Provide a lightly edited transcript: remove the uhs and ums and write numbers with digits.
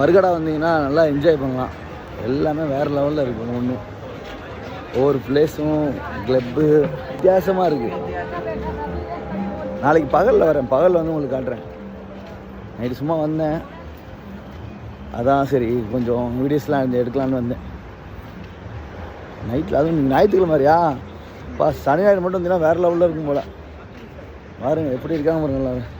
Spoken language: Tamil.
மறுகடா வந்தீங்கன்னா நல்லா என்ஜாய் பண்ணலாம். எல்லாமே வேறு லெவலில் இருக்குது. ஒன்று ஒவ்வொரு பிளேஸும் கிளப்பு வித்தியாசமாக இருக்குது. நாளைக்கு பகலில் வரேன், பகலில் வந்து உங்களுக்கு காட்டுறேன். நைட்டு சும்மா வந்தேன், அதான் சரி கொஞ்சம் வீடியோஸ்லாம் எடுக்கலான்னு வந்தேன் நைட்டில். அதுவும் நீங்கள் ஞாயிற்றுக்கிழமை மாதிரியா சனி ஞாயிறு மட்டும் வந்தீங்கன்னா வேறு லெவலில் இருக்கும் போல். பாருங்கள் எப்படி இருக்காங்க பாருங்கள்.